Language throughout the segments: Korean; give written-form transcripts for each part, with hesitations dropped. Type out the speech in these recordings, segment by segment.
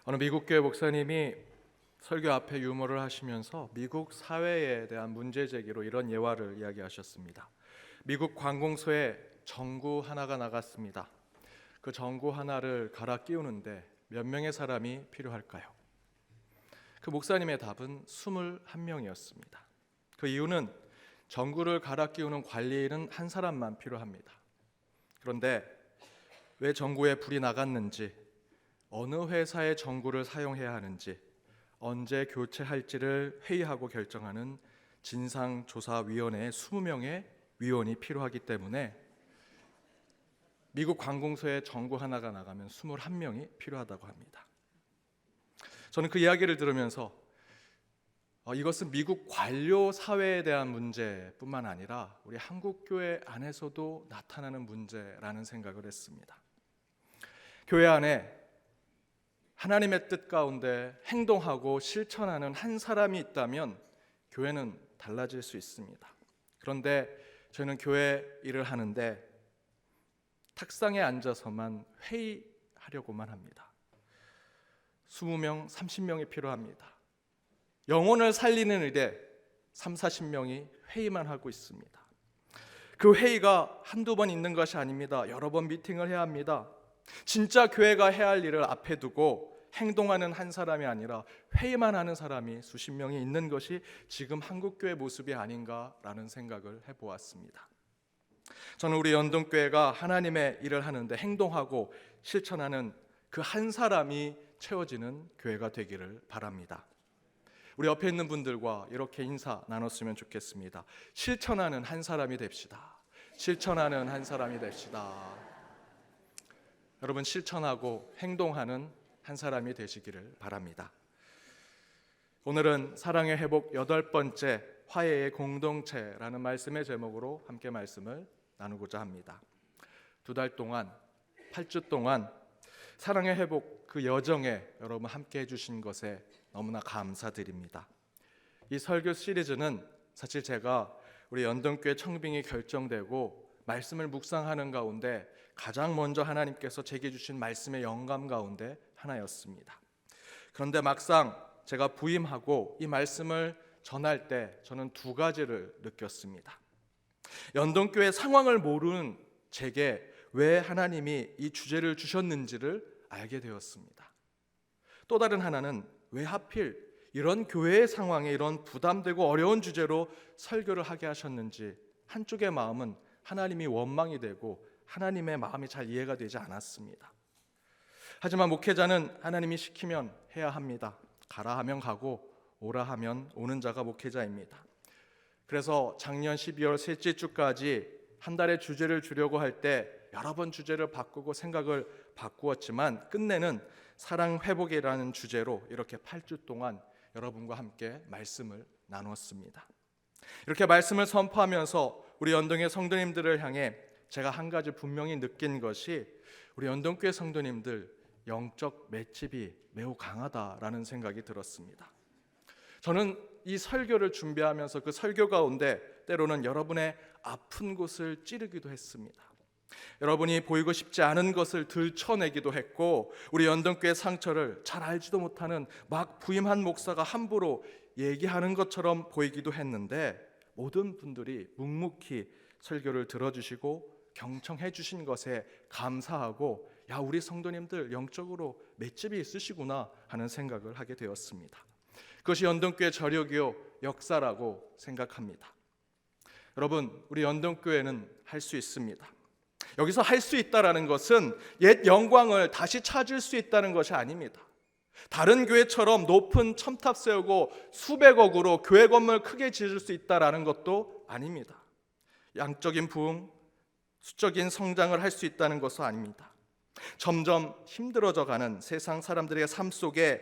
어느 미국 교회 목사님이 설교 앞에 유머를 하시면서 미국 사회에 대한 문제 제기로 이런 예화를 이야기하셨습니다. 미국 관공서에 전구 하나가 나갔습니다. 그 전구 하나를 갈아 끼우는데 몇 명의 사람이 필요할까요? 그 목사님의 답은 21명이었습니다. 그 이유는 전구를 갈아 끼우는 관리인은 한 사람만 필요합니다. 그런데 왜 전구에 불이 나갔는지, 어느 회사의 전구를 사용해야 하는지, 언제 교체할지를 회의하고 결정하는 진상조사위원회에 20명의 위원이 필요하기 때문에 미국 관공서에 전구 하나가 나가면 21명이 필요하다고 합니다. 저는 그 이야기를 들으면서 이것은 미국 관료 사회에 대한 문제뿐만 아니라 우리 한국 교회 안에서도 나타나는 문제라는 생각을 했습니다. 교회 안에 하나님의 뜻 가운데 행동하고 실천하는 한 사람이 있다면 교회는 달라질 수 있습니다. 그런데 저희는 교회 일을 하는데 탁상에 앉아서만 회의하려고만 합니다. 20명, 30명이 필요합니다. 영혼을 살리는 일에 30-40명이 회의만 하고 있습니다. 그 회의가 한두 번 있는 것이 아닙니다. 여러 번 미팅을 해야 합니다. 진짜 교회가 해야 할 일을 앞에 두고 행동하는 한 사람이 아니라 회의만 하는 사람이 수십 명이 있는 것이 지금 한국교회 모습이 아닌가라는 생각을 해보았습니다. 저는 우리 연동교회가 하나님의 일을 하는데 행동하고 실천하는 그 한 사람이 채워지는 교회가 되기를 바랍니다. 우리 옆에 있는 분들과 이렇게 인사 나눴으면 좋겠습니다. 실천하는 한 사람이 됩시다. 실천하는 한 사람이 됩시다. 여러분, 실천하고 행동하는 한 사람이 되시기를 바랍니다. 오늘은 사랑의 회복 8번째 화해의 공동체라는 말씀의 제목으로 함께 말씀을 나누고자 합니다. 2달 동안, 8주 동안 사랑의 회복 그 여정에 여러분 함께 해주신 것에 너무나 감사드립니다. 이 설교 시리즈는 사실 제가 우리 연동교회 청빙이 결정되고 말씀을 묵상하는 가운데 가장 먼저 하나님께서 제게 주신 말씀의 영감 가운데 하나였습니다. 그런데 막상 제가 부임하고 이 말씀을 전할 때 저는 두 가지를 느꼈습니다. 연동교회 상황을 모르는 제게 왜 하나님이 이 주제를 주셨는지를 알게 되었습니다. 또 다른 하나는 왜 하필 이런 교회의 상황에 이런 부담되고 어려운 주제로 설교를 하게 하셨는지 한쪽의 마음은 하나님이 원망이 되고 하나님의 마음이 잘 이해가 되지 않았습니다. 하지만 목회자는 하나님이 시키면 해야 합니다. 가라 하면 가고 오라 하면 오는 자가 목회자입니다. 그래서 작년 12월 셋째 주까지 한 달의 주제를 주려고 할 때 여러 번 주제를 바꾸고 생각을 바꾸었지만 끝내는 사랑 회복이라는 주제로 이렇게 8주 동안 여러분과 함께 말씀을 나누었습니다. 이렇게 말씀을 선포하면서 우리 연동의 성도님들을 향해 제가 한 가지 분명히 느낀 것이 우리 연동교회 성도님들 영적 맷집이 매우 강하다라는 생각이 들었습니다. 저는 이 설교를 준비하면서 그 설교 가운데 때로는 여러분의 아픈 곳을 찌르기도 했습니다. 여러분이 보이고 싶지 않은 것을 들춰내기도 했고 우리 연동교회 상처를 잘 알지도 못하는 막 부임한 목사가 함부로 얘기하는 것처럼 보이기도 했는데 모든 분들이 묵묵히 설교를 들어주시고 경청해 주신 것에 감사하고 야, 우리 성도님들 영적으로 맷집이 있으시구나 하는 생각을 하게 되었습니다. 그것이 연동교회 저력이요 역사라고 생각합니다. 여러분, 우리 연동교회는 할 수 있습니다. 여기서 할 수 있다라는 것은 옛 영광을 다시 찾을 수 있다는 것이 아닙니다. 다른 교회처럼 높은 첨탑 세우고 수백억으로 교회 건물 크게 지을 수 있다라는 것도 아닙니다. 양적인 부흥, 수적인 성장을 할 수 있다는 것도 아닙니다. 점점 힘들어져 가는 세상 사람들의 삶 속에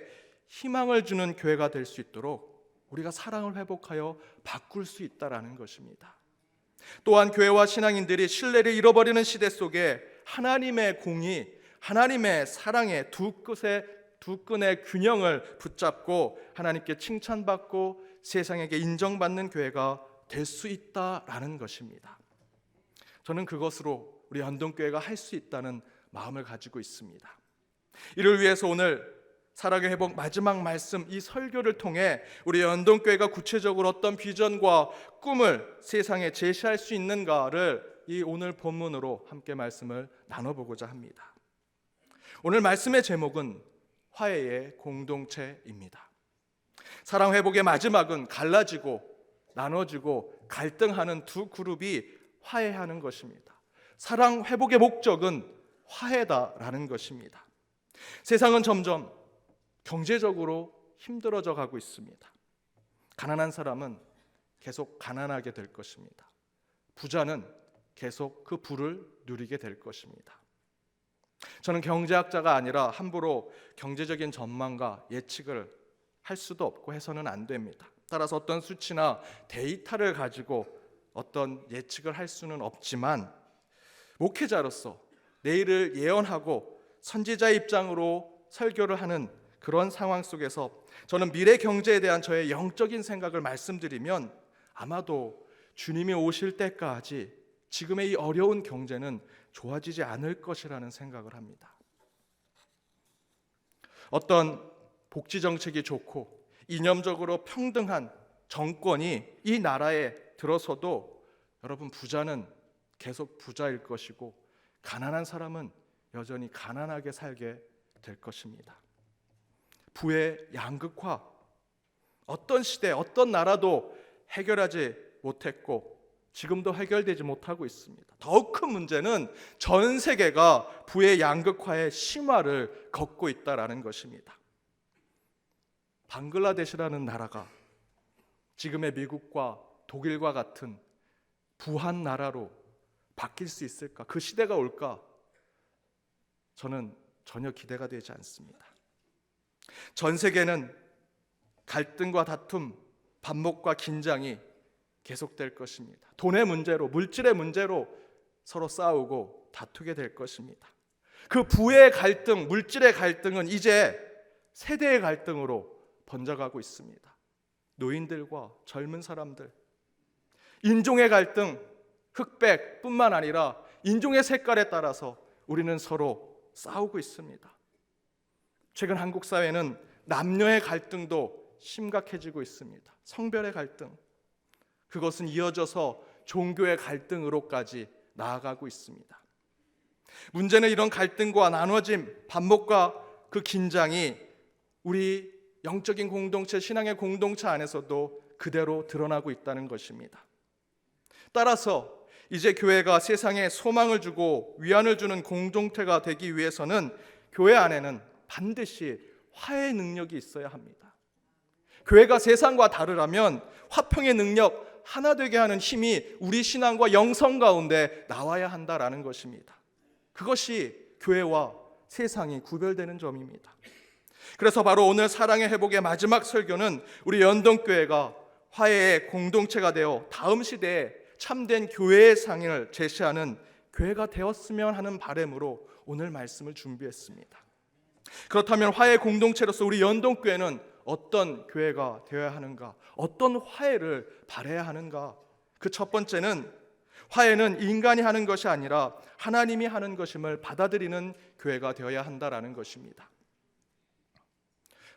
희망을 주는 교회가 될 수 있도록 우리가 사랑을 회복하여 바꿀 수 있다라는 것입니다. 또한 교회와 신앙인들이 신뢰를 잃어버리는 시대 속에 하나님의 공의, 하나님의 사랑의 두 끈의 균형을 붙잡고 하나님께 칭찬받고 세상에게 인정받는 교회가 될 수 있다라는 것입니다. 저는 그것으로 우리 연동교회가 할 수 있다는 마음을 가지고 있습니다. 이를 위해서 오늘 사랑의 회복 마지막 말씀, 이 설교를 통해 우리 연동교회가 구체적으로 어떤 비전과 꿈을 세상에 제시할 수 있는가를 이 오늘 본문으로 함께 말씀을 나눠보고자 합니다. 오늘 말씀의 제목은 화해의 공동체입니다. 사랑 회복의 마지막은 갈라지고 나눠지고 갈등하는 두 그룹이 화해하는 것입니다. 사랑 회복의 목적은 화해다라는 것입니다. 세상은 점점 경제적으로 힘들어져 가고 있습니다. 가난한 사람은 계속 가난하게 될 것입니다. 부자는 계속 그 부를 누리게 될 것입니다. 저는 경제학자가 아니라 함부로 경제적인 전망과 예측을 할 수도 없고 해서는 안 됩니다. 따라서 어떤 수치나 데이터를 가지고 어떤 예측을 할 수는 없지만 목회자로서 내일을 예언하고 선지자의 입장으로 설교를 하는 그런 상황 속에서 저는 미래 경제에 대한 저의 영적인 생각을 말씀드리면 아마도 주님이 오실 때까지 지금의 이 어려운 경제는 좋아지지 않을 것이라는 생각을 합니다. 어떤 복지 정책이 좋고 이념적으로 평등한 정권이 이 나라에 들어서도 여러분, 부자는 계속 부자일 것이고 가난한 사람은 여전히 가난하게 살게 될 것입니다. 부의 양극화, 어떤 시대, 어떤 나라도 해결하지 못했고 지금도 해결되지 못하고 있습니다. 더욱 큰 문제는 전 세계가 부의 양극화의 심화를 겪고 있다는 것입니다. 방글라데시라는 나라가 지금의 미국과 독일과 같은 부한 나라로 바뀔 수 있을까? 그 시대가 올까? 저는 전혀 기대가 되지 않습니다. 전 세계는 갈등과 다툼, 반목과 긴장이 계속될 것입니다. 돈의 문제로, 물질의 문제로 서로 싸우고 다투게 될 것입니다. 그 부의 갈등, 물질의 갈등은 이제 세대의 갈등으로 번져가고 있습니다. 노인들과 젊은 사람들, 인종의 갈등, 흑백뿐만 아니라 인종의 색깔에 따라서 우리는 서로 싸우고 있습니다. 최근 한국 사회는 남녀의 갈등도 심각해지고 있습니다. 성별의 갈등, 그것은 이어져서 종교의 갈등으로까지 나아가고 있습니다. 문제는 이런 갈등과 나눠짐, 반목과 그 긴장이 우리 영적인 공동체, 신앙의 공동체 안에서도 그대로 드러나고 있다는 것입니다. 따라서 이제 교회가 세상에 소망을 주고 위안을 주는 공동체가 되기 위해서는 교회 안에는 반드시 화해의 능력이 있어야 합니다. 교회가 세상과 다르라면 화평의 능력, 하나 되게 하는 힘이 우리 신앙과 영성 가운데 나와야 한다라는 것입니다. 그것이 교회와 세상이 구별되는 점입니다. 그래서 바로 오늘 사랑의 회복의 마지막 설교는 우리 연동교회가 화해의 공동체가 되어 다음 시대에 참된 교회의 상을 제시하는 교회가 되었으면 하는 바람으로 오늘 말씀을 준비했습니다. 그렇다면 화해 공동체로서 우리 연동교회는 어떤 교회가 되어야 하는가? 어떤 화해를 바라야 하는가? 그 첫 번째는 화해는 인간이 하는 것이 아니라 하나님이 하는 것임을 받아들이는 교회가 되어야 한다라는 것입니다.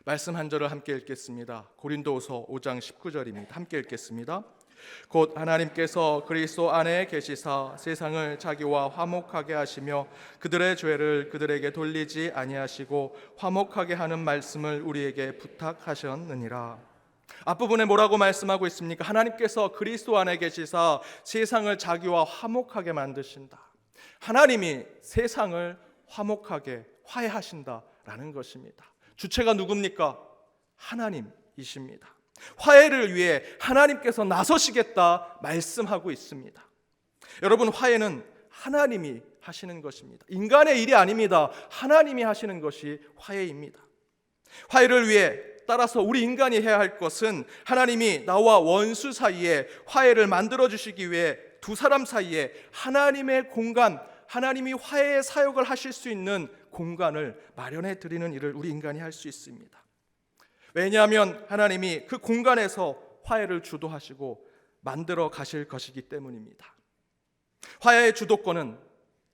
말씀 한 절을 함께 읽겠습니다. 고린도후서 5장 19절입니다. 함께 읽겠습니다. 곧 하나님께서 그리스도 안에 계시사 세상을 자기와 화목하게 하시며 그들의 죄를 그들에게 돌리지 아니하시고 화목하게 하는 말씀을 우리에게 부탁하셨느니라. 앞부분에 뭐라고 말씀하고 있습니까? 하나님께서 그리스도 안에 계시사 세상을 자기와 화목하게 만드신다. 하나님이 세상을 화목하게 화해하신다라는 것입니다. 주체가 누굽니까? 하나님이십니다. 화해를 위해 하나님께서 나서시겠다 말씀하고 있습니다. 여러분, 화해는 하나님이 하시는 것입니다. 인간의 일이 아닙니다. 하나님이 하시는 것이 화해입니다. 화해를 위해 따라서 우리 인간이 해야 할 것은 하나님이 나와 원수 사이에 화해를 만들어 주시기 위해 두 사람 사이에 하나님의 공간, 하나님이 화해의 사역을 하실 수 있는 공간을 마련해 드리는 일을 우리 인간이 할 수 있습니다. 왜냐하면 하나님이 그 공간에서 화해를 주도하시고 만들어 가실 것이기 때문입니다. 화해의 주도권은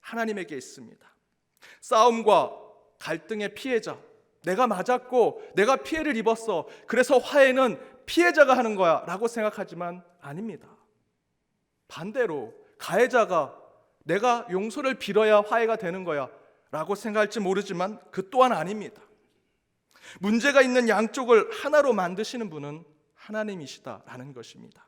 하나님에게 있습니다. 싸움과 갈등의 피해자, 내가 맞았고 내가 피해를 입었어. 그래서 화해는 피해자가 하는 거야 라고 생각하지만 아닙니다. 반대로 가해자가 내가 용서를 빌어야 화해가 되는 거야 라고 생각할지 모르지만 그 또한 아닙니다. 문제가 있는 양쪽을 하나로 만드시는 분은 하나님이시다라는 것입니다.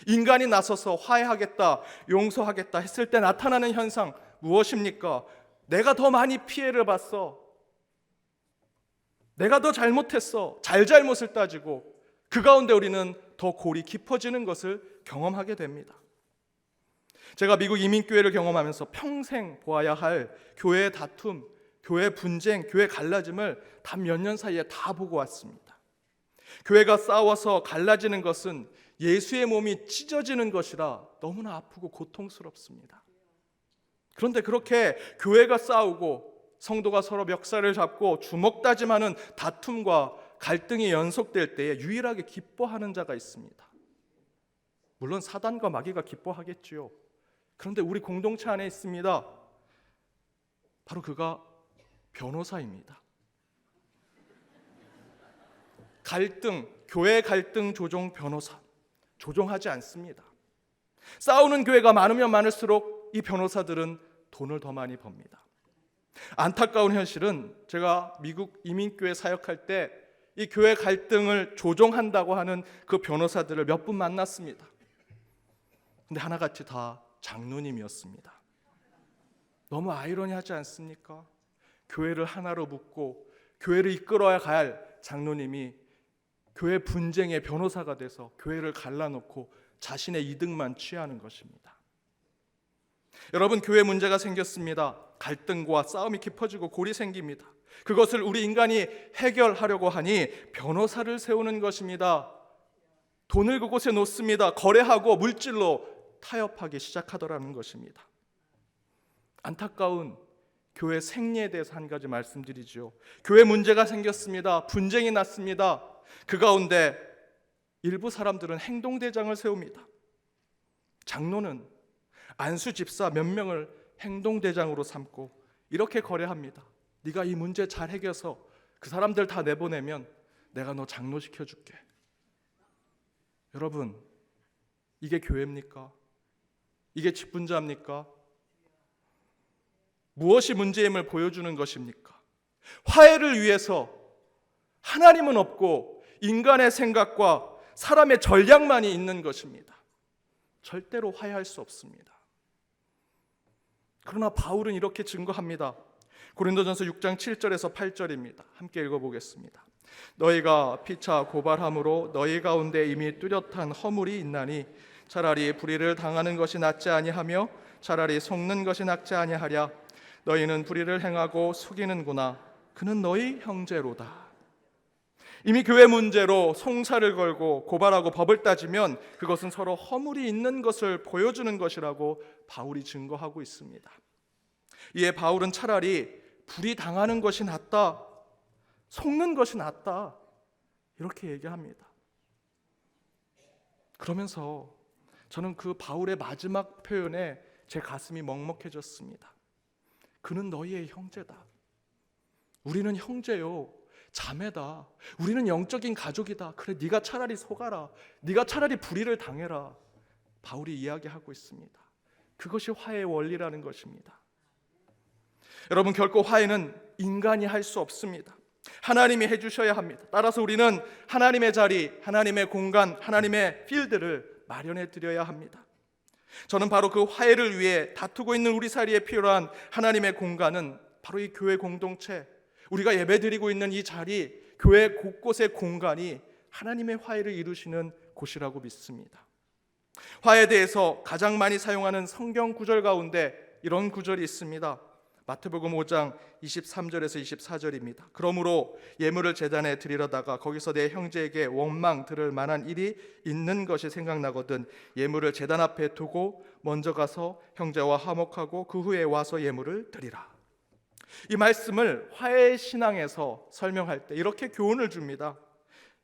인간이 나서서 화해하겠다, 용서하겠다 했을 때 나타나는 현상 무엇입니까? 내가 더 많이 피해를 봤어. 내가 더 잘못했어. 잘잘못을 따지고 그 가운데 우리는 더 골이 깊어지는 것을 경험하게 됩니다. 제가 미국 이민교회를 경험하면서 평생 보아야 할 교회의 다툼, 교회 분쟁, 교회 갈라짐을 단 몇 년 사이에 다 보고 왔습니다. 교회가 싸워서 갈라지는 것은 예수의 몸이 찢어지는 것이라 너무나 아프고 고통스럽습니다. 그런데 그렇게 교회가 싸우고 성도가 서로 멱살을 잡고 주먹다짐하는 다툼과 갈등이 연속될 때에 유일하게 기뻐하는 자가 있습니다. 물론 사단과 마귀가 기뻐하겠지요. 그런데 우리 공동체 안에 있습니다. 바로 그가 변호사입니다. 갈등, 교회 갈등 조정 변호사. 조정하지 않습니다. 싸우는 교회가 많으면 많을수록 이 변호사들은 돈을 더 많이 법니다. 안타까운 현실은 제가 미국 이민교회 사역할 때 이 교회 갈등을 조정한다고 하는 그 변호사들을 몇 분 만났습니다. 근데 하나같이 다 장로님이었습니다. 너무 아이러니하지 않습니까? 교회를 하나로 묶고 교회를 이끌어야 할 장로님이 교회 분쟁의 변호사가 돼서 교회를 갈라놓고 자신의 이득만 취하는 것입니다. 여러분, 교회 문제가 생겼습니다. 갈등과 싸움이 깊어지고 골이 생깁니다. 그것을 우리 인간이 해결하려고 하니 변호사를 세우는 것입니다. 돈을 그곳에 놓습니다. 거래하고 물질로 타협하기 시작하더라는 것입니다. 안타까운 교회 생리에 대해서 한 가지 말씀드리죠. 교회 문제가 생겼습니다. 분쟁이 났습니다. 그 가운데 일부 사람들은 행동대장을 세웁니다. 장로는 안수 집사 몇 명을 행동대장으로 삼고 이렇게 거래합니다. 네가 이 문제 잘 해결해서 그 사람들 다 내보내면 내가 너 장로 시켜줄게. 여러분, 이게 교회입니까? 이게 직분자입니까? 무엇이 문제임을 보여주는 것입니까? 화해를 위해서 하나님은 없고 인간의 생각과 사람의 전략만이 있는 것입니다. 절대로 화해할 수 없습니다. 그러나 바울은 이렇게 증거합니다. 고린도전서 6장 7절에서 8절입니다. 함께 읽어보겠습니다. 너희가 피차 고발함으로 너희 가운데 이미 뚜렷한 허물이 있나니 차라리 불의를 당하는 것이 낫지 아니하며 차라리 속는 것이 낫지 아니하랴. 너희는 불의를 행하고 속이는구나. 그는 너희 형제로다. 이미 교회 문제로 송사를 걸고 고발하고 법을 따지면 그것은 서로 허물이 있는 것을 보여주는 것이라고 바울이 증거하고 있습니다. 이에 바울은 차라리 불의 당하는 것이 낫다, 속는 것이 낫다, 이렇게 얘기합니다. 그러면서 저는 그 바울의 마지막 표현에 제 가슴이 먹먹해졌습니다. 그는 너희의 형제다. 우리는 형제요, 자매다. 우리는 영적인 가족이다. 그래, 네가 차라리 속아라. 네가 차라리 불의를 당해라. 바울이 이야기하고 있습니다. 그것이 화해의 원리라는 것입니다. 여러분, 결코 화해는 인간이 할 수 없습니다. 하나님이 해주셔야 합니다. 따라서 우리는 하나님의 자리, 하나님의 공간, 하나님의 필드를 마련해 드려야 합니다. 저는 바로 그 화해를 위해 다투고 있는 우리 사이에 필요한 하나님의 공간은 바로 이 교회 공동체, 우리가 예배드리고 있는 이 자리, 교회 곳곳의 공간이 하나님의 화해를 이루시는 곳이라고 믿습니다. 화해에 대해서 가장 많이 사용하는 성경 구절 가운데 이런 구절이 있습니다. 마태복음 5장 23절에서 24절입니다. 그러므로 예물을 제단에 드리려다가 거기서 내 형제에게 원망 들을 만한 일이 있는 것이 생각나거든 예물을 제단 앞에 두고 먼저 가서 형제와 화목하고 그 후에 와서 예물을 드리라. 이 말씀을 화해 신앙에서 설명할 때 이렇게 교훈을 줍니다.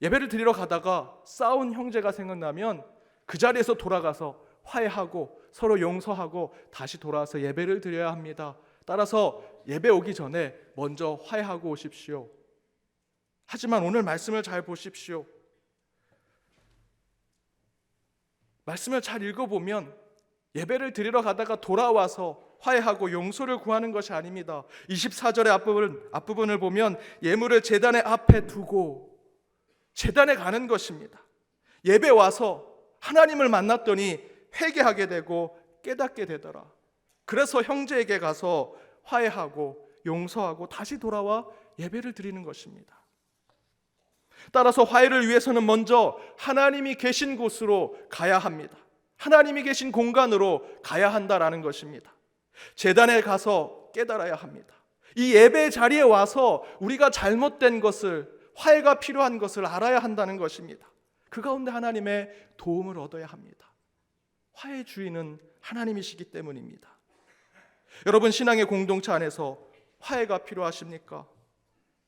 예배를 드리러 가다가 싸운 형제가 생각나면 그 자리에서 돌아가서 화해하고 서로 용서하고 다시 돌아와서 예배를 드려야 합니다. 따라서 예배 오기 전에 먼저 화해하고 오십시오. 하지만 오늘 말씀을 잘 보십시오. 말씀을 잘 읽어보면 예배를 드리러 가다가 돌아와서 화해하고 용서를 구하는 것이 아닙니다. 24절의 앞부분을 보면 예물을 제단의 앞에 두고 제단에 가는 것입니다. 예배 와서 하나님을 만났더니 회개하게 되고 깨닫게 되더라. 그래서 형제에게 가서 화해하고 용서하고 다시 돌아와 예배를 드리는 것입니다. 따라서 화해를 위해서는 먼저 하나님이 계신 곳으로 가야 합니다. 하나님이 계신 공간으로 가야 한다라는 것입니다. 제단에 가서 깨달아야 합니다. 이 예배 자리에 와서 우리가 잘못된 것을, 화해가 필요한 것을 알아야 한다는 것입니다. 그 가운데 하나님의 도움을 얻어야 합니다. 화해의 주인은 하나님이시기 때문입니다. 여러분, 신앙의 공동체 안에서 화해가 필요하십니까?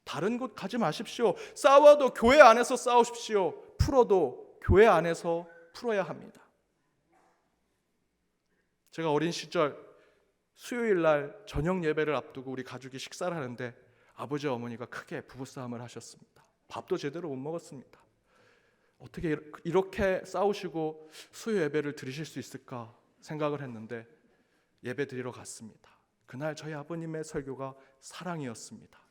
다른 곳 가지 마십시오. 싸워도 교회 안에서 싸우십시오. 풀어도 교회 안에서 풀어야 합니다. 제가 어린 시절 수요일 날 저녁 예배를 앞두고 우리 가족이 식사를 하는데 아버지 어머니가 크게 부부싸움을 하셨습니다. 밥도 제대로 못 먹었습니다. 어떻게 이렇게 싸우시고 수요 예배를 드리실 수 있을까 생각을 했는데 예배 드리러 갔습니다. 그날 저희 아버님의 설교가 사랑이었습니다.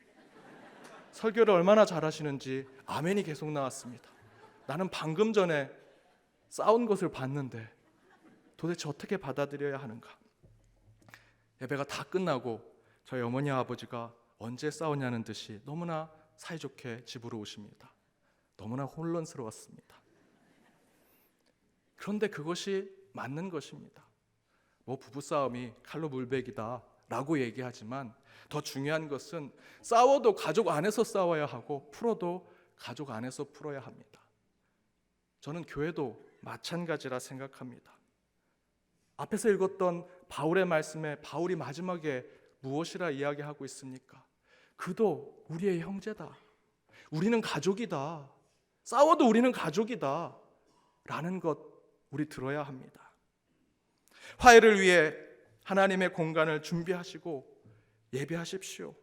설교를 얼마나 잘하시는지 아멘이 계속 나왔습니다. 나는 방금 전에 싸운 것을 봤는데 도대체 어떻게 받아들여야 하는가? 예배가 다 끝나고 저희 어머니와 아버지가 언제 싸우냐는 듯이 너무나 사이좋게 집으로 오십니다. 너무나 혼란스러웠습니다. 그런데 그것이 맞는 것입니다. 부부싸움이 칼로 물베기다 라고 얘기하지만 더 중요한 것은 싸워도 가족 안에서 싸워야 하고 풀어도 가족 안에서 풀어야 합니다. 저는 교회도 마찬가지라 생각합니다. 앞에서 읽었던 바울의 말씀에 바울이 마지막에 무엇이라 이야기하고 있습니까? 그도 우리의 형제다. 우리는 가족이다. 싸워도 우리는 가족이다. 라는 것 우리 들어야 합니다. 화해를 위해 하나님의 공간을 준비하시고 예배하십시오.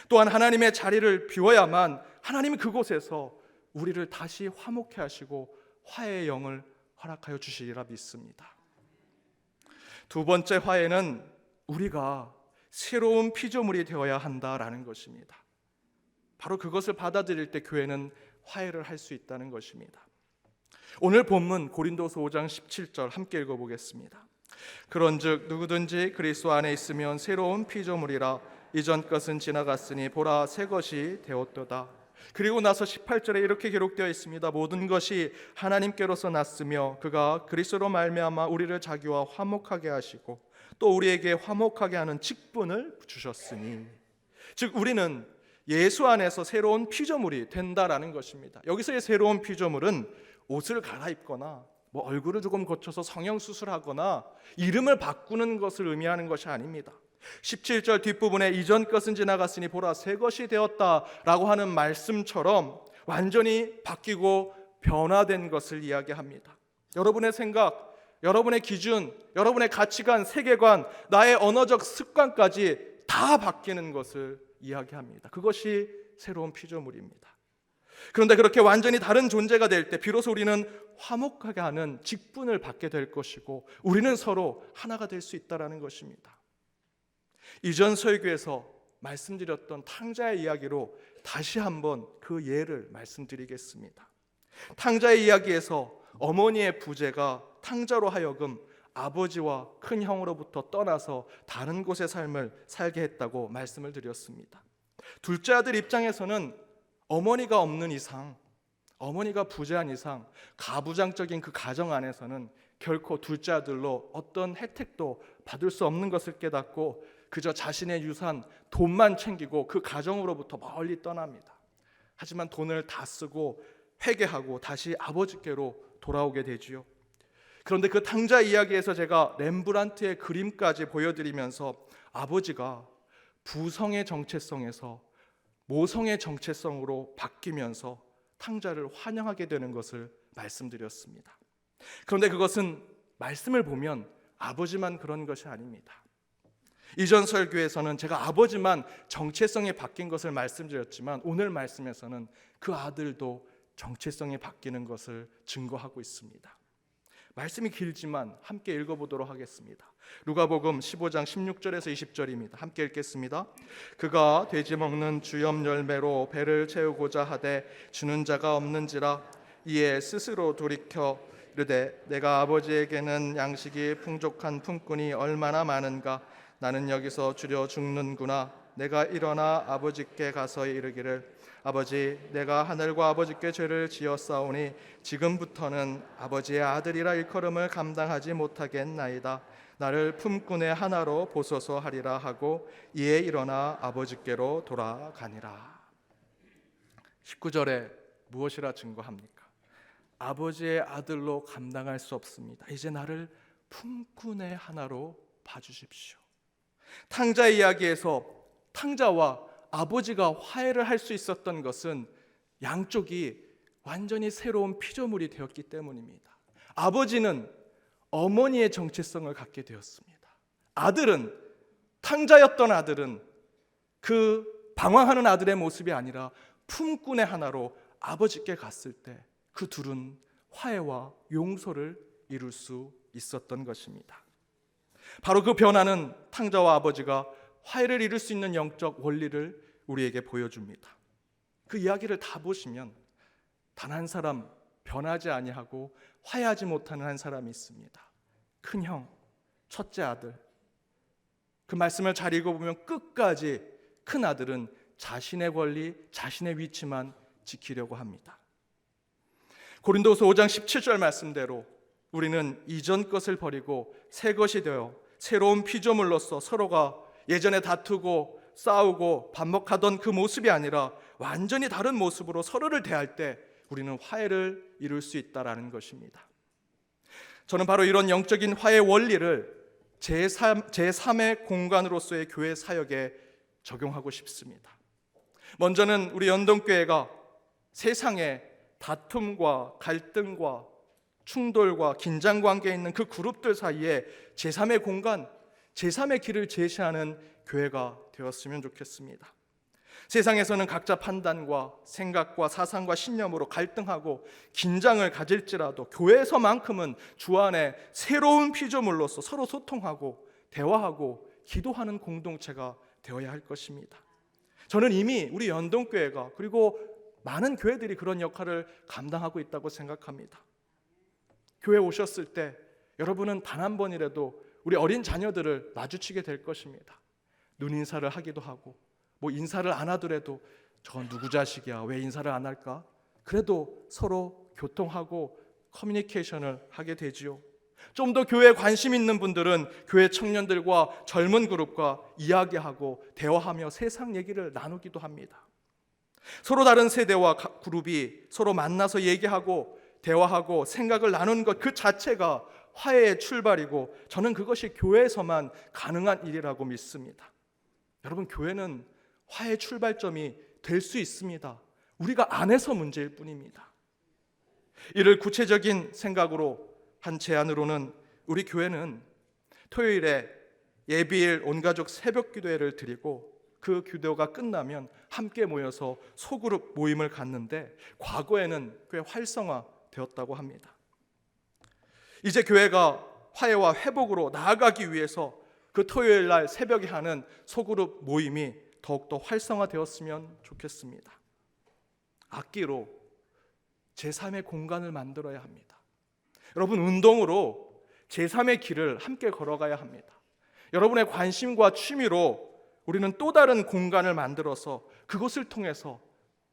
또한 하나님의 자리를 비워야만 하나님이 그곳에서 우리를 다시 화목해 하시고 화해의 영을 허락하여 주시리라 믿습니다. 두 번째 화해는 우리가 새로운 피조물이 되어야 한다라는 것입니다. 바로 그것을 받아들일 때 교회는 화해를 할 수 있다는 것입니다. 오늘 본문 고린도서 5장 17절 함께 읽어보겠습니다. 그런즉 누구든지 그리스도 안에 있으면 새로운 피조물이라 이전 것은 지나갔으니 보라 새 것이 되었도다. 그리고 나서 18절에 이렇게 기록되어 있습니다. 모든 것이 하나님께로서 났으며 그가 그리스도로 말미암아 우리를 자기와 화목하게 하시고 또 우리에게 화목하게 하는 직분을 주셨으니, 즉 우리는 예수 안에서 새로운 피조물이 된다라는 것입니다. 여기서의 새로운 피조물은 옷을 갈아입거나 얼굴을 조금 고쳐서 성형수술하거나 이름을 바꾸는 것을 의미하는 것이 아닙니다. 17절 뒷부분에 이전 것은 지나갔으니 보라 새 것이 되었다라고 하는 말씀처럼 완전히 바뀌고 변화된 것을 이야기합니다. 여러분의 생각, 여러분의 기준, 여러분의 가치관, 세계관, 나의 언어적 습관까지 다 바뀌는 것을 이야기합니다. 그것이 새로운 피조물입니다. 그런데 그렇게 완전히 다른 존재가 될 때 비로소 우리는 화목하게 하는 직분을 받게 될 것이고 우리는 서로 하나가 될 수 있다는 것입니다. 이전 설교에서 말씀드렸던 탕자의 이야기로 다시 한번 그 예를 말씀드리겠습니다. 탕자의 이야기에서 어머니의 부재가 탕자로 하여금 아버지와 큰 형으로부터 떠나서 다른 곳의 삶을 살게 했다고 말씀을 드렸습니다. 둘째 아들 입장에서는 어머니가 없는 이상, 어머니가 부재한 이상 가부장적인 그 가정 안에서는 결코 둘째 아들로 어떤 혜택도 받을 수 없는 것을 깨닫고 그저 자신의 유산, 돈만 챙기고 그 가정으로부터 멀리 떠납니다. 하지만 돈을 다 쓰고 회개하고 다시 아버지께로 돌아오게 되지요. 그런데 그 탕자 이야기에서 제가 렘브란트의 그림까지 보여드리면서 아버지가 부성의 정체성에서 모성의 정체성으로 바뀌면서 탕자를 환영하게 되는 것을 말씀드렸습니다. 그런데 그것은 말씀을 보면 아버지만 그런 것이 아닙니다. 이전 설교에서는 제가 아버지만 정체성이 바뀐 것을 말씀드렸지만 오늘 말씀에서는 그 아들도 정체성이 바뀌는 것을 증거하고 있습니다. 말씀이 길지만 함께 읽어보도록 하겠습니다. 누가복음 15장 16절에서 20절입니다. 함께 읽겠습니다. 그가 돼지 먹는 주염 열매로 배를 채우고자 하되 주는 자가 없는지라. 이에 스스로 돌이켜 이르되 내가 아버지에게는 양식이 풍족한 품꾼이 얼마나 많은가. 나는 여기서 주려 죽는구나. 내가 일어나 아버지께 가서 이르기를 아버지, 내가 하늘과 아버지께 죄를 지었사오니 지금부터는 아버지의 아들이라 일컬음을 감당하지 못하겠나이다. 나를 품꾼의 하나로 보소서 하리라 하고 이에 일어나 아버지께로 돌아가니라. 19절에 무엇이라 증거합니까? 아버지의 아들로 감당할 수 없습니다. 이제 나를 품꾼의 하나로 봐주십시오. 탕자 이야기에서 탕자와 아버지가 화해를 할 수 있었던 것은 양쪽이 완전히 새로운 피조물이 되었기 때문입니다. 아버지는 어머니의 정체성을 갖게 되었습니다. 아들은, 탕자였던 아들은 그 방황하는 아들의 모습이 아니라 품꾼의 하나로 아버지께 갔을 때 그 둘은 화해와 용서를 이룰 수 있었던 것입니다. 바로 그 변화는 탕자와 아버지가 화해를 이룰 수 있는 영적 원리를 우리에게 보여줍니다. 그 이야기를 다 보시면 단 한 사람 변하지 아니하고 화해하지 못하는 한 사람이 있습니다. 큰형, 첫째 아들. 그 말씀을 잘 읽어보면 끝까지 큰 아들은 자신의 권리, 자신의 위치만 지키려고 합니다. 고린도서 5장 17절 말씀대로 우리는 이전 것을 버리고 새 것이 되어 새로운 피조물로서 서로가 예전에 다투고 싸우고 반복하던 그 모습이 아니라 완전히 다른 모습으로 서로를 대할 때 우리는 화해를 이룰 수 있다라는 것입니다. 저는 바로 이런 영적인 화해 원리를 제3의 공간으로서의 교회 사역에 적용하고 싶습니다. 먼저는 우리 연동교회가 세상에 다툼과 갈등과 충돌과 긴장 관계에 있는 그 그룹들 사이에 제3의 공간, 제3의 길을 제시하는 교회가 되었으면 좋겠습니다. 세상에서는 각자 판단과 생각과 사상과 신념으로 갈등하고 긴장을 가질지라도 교회에서만큼은 주 안에 새로운 피조물로서 서로 소통하고 대화하고 기도하는 공동체가 되어야 할 것입니다. 저는 이미 우리 연동교회가 그리고 많은 교회들이 그런 역할을 감당하고 있다고 생각합니다. 교회 오셨을 때 여러분은 단 한 번이라도 우리 어린 자녀들을 마주치게 될 것입니다. 눈인사를 하기도 하고 뭐 인사를 안 하더라도 저건 누구 자식이야 왜 인사를 안 할까? 그래도 서로 교통하고 커뮤니케이션을 하게 되지요. 좀 더 교회에 관심 있는 분들은 교회 청년들과 젊은 그룹과 이야기하고 대화하며 세상 얘기를 나누기도 합니다. 서로 다른 세대와 그룹이 서로 만나서 얘기하고 대화하고 생각을 나누는 것 그 자체가 화해의 출발이고 저는 그것이 교회에서만 가능한 일이라고 믿습니다. 여러분, 교회는 화해의 출발점이 될 수 있습니다. 우리가 안 해서 문제일 뿐입니다. 이를 구체적인 생각으로 한 제안으로는 우리 교회는 토요일에 예비일 온가족 새벽 기도회를 드리고 그 기도가 끝나면 함께 모여서 소그룹 모임을 갖는데 과거에는 꽤 활성화되었다고 합니다. 이제 교회가 화해와 회복으로 나아가기 위해서 그 토요일 날 새벽에 하는 소그룹 모임이 더욱더 활성화되었으면 좋겠습니다. 악기로 제3의 공간을 만들어야 합니다. 여러분, 운동으로 제3의 길을 함께 걸어가야 합니다. 여러분의 관심과 취미로 우리는 또 다른 공간을 만들어서 그것을 통해서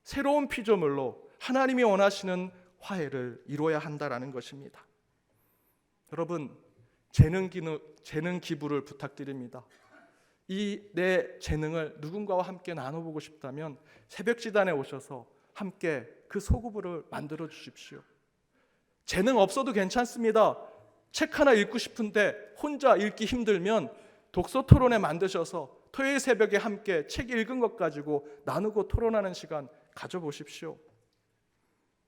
새로운 피조물로 하나님이 원하시는 화해를 이루어야 한다는 것입니다. 여러분, 재능 기부를 부탁드립니다. 이 내 재능을 누군가와 함께 나눠보고 싶다면 새벽 지단에 오셔서 함께 그 소그룹을 만들어 주십시오. 재능 없어도 괜찮습니다. 책 하나 읽고 싶은데 혼자 읽기 힘들면 독서 토론회 만드셔서 토요일 새벽에 함께 책 읽은 것 가지고 나누고 토론하는 시간 가져보십시오.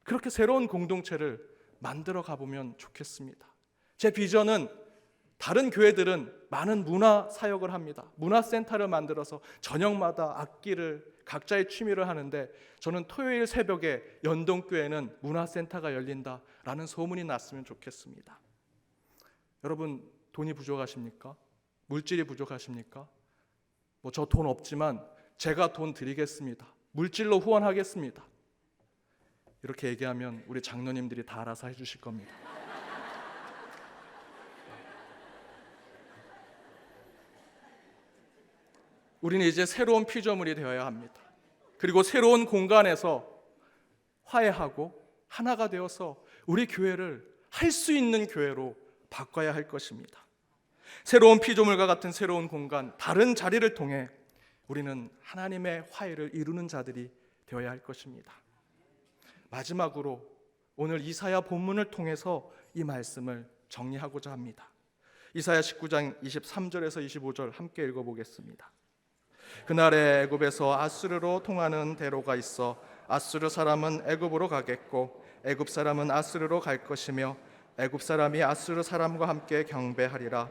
그렇게 새로운 공동체를 만들어 가보면 좋겠습니다. 제 비전은 다른 교회들은 많은 문화 사역을 합니다. 문화센터를 만들어서 저녁마다 악기를 각자의 취미를 하는데 저는 토요일 새벽에 연동교회는 문화센터가 열린다라는 소문이 났으면 좋겠습니다. 여러분, 돈이 부족하십니까? 물질이 부족하십니까? 저 돈 없지만 제가 돈 드리겠습니다. 물질로 후원하겠습니다. 이렇게 얘기하면 우리 장로님들이 다 알아서 해주실 겁니다. 우리는 이제 새로운 피조물이 되어야 합니다. 그리고 새로운 공간에서 화해하고 하나가 되어서 우리 교회를 할 수 있는 교회로 바꿔야 할 것입니다. 새로운 피조물과 같은 새로운 공간, 다른 자리를 통해 우리는 하나님의 화해를 이루는 자들이 되어야 할 것입니다. 마지막으로 오늘 이사야 본문을 통해서 이 말씀을 정리하고자 합니다. 이사야 19장 23절에서 25절 함께 읽어보겠습니다. 그날에 애굽에서 아수르로 통하는 대로가 있어 아수르 사람은 애굽으로 가겠고 애굽 사람은 아수르로 갈 것이며 애굽 사람이 아수르 사람과 함께 경배하리라.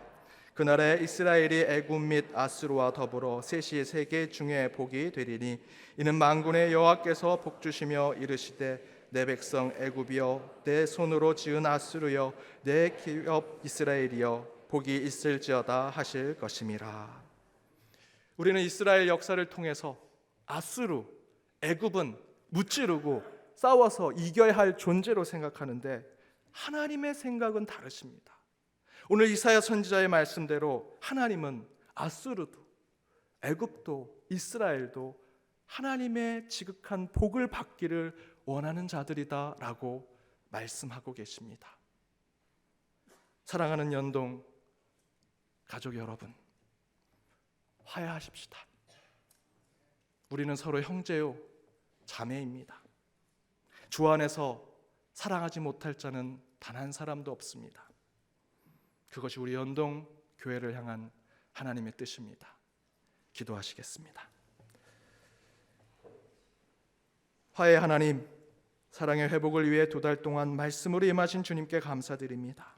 그날에 이스라엘이 애굽 및 아수르와 더불어 셋이 세계 중에 복이 되리니 이는 만군의 여호와께서 복 주시며 이르시되 내 백성 애굽이여 내 손으로 지은 아수르여 내 기업 이스라엘이여 복이 있을지어다 하실 것임이라. 우리는 이스라엘 역사를 통해서 아수르, 애굽은 무찌르고 싸워서 이겨야 할 존재로 생각하는데 하나님의 생각은 다르십니다. 오늘 이사야 선지자의 말씀대로 하나님은 아수르도 애굽도 이스라엘도 하나님의 지극한 복을 받기를 원하는 자들이다라고 말씀하고 계십니다. 사랑하는 연동 가족 여러분, 화해하십시다. 우리는 서로 형제요 자매입니다. 주 안에서 사랑하지 못할 자는 단 한 사람도 없습니다. 그것이 우리 연동 교회를 향한 하나님의 뜻입니다. 기도하시겠습니다. 화해 하나님, 사랑의 회복을 위해 2달 동안 말씀으로 임하신 주님께 감사드립니다.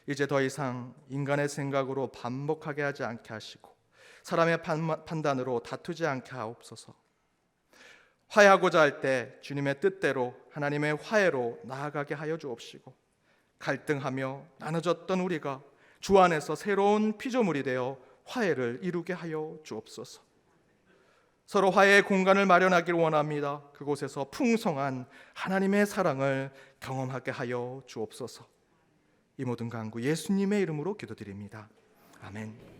이제 더 이상 인간의 생각으로 반복하게 하지 않게 하시고 사람의 판단으로 다투지 않게 하옵소서. 화해하고자 할 때 주님의 뜻대로 하나님의 화해로 나아가게 하여 주옵시고 갈등하며 나눠졌던 우리가 주 안에서 새로운 피조물이 되어 화해를 이루게 하여 주옵소서. 서로 화해의 공간을 마련하길 원합니다. 그곳에서 풍성한 하나님의 사랑을 경험하게 하여 주옵소서. 이 모든 간구 예수님의 이름으로 기도드립니다. 아멘.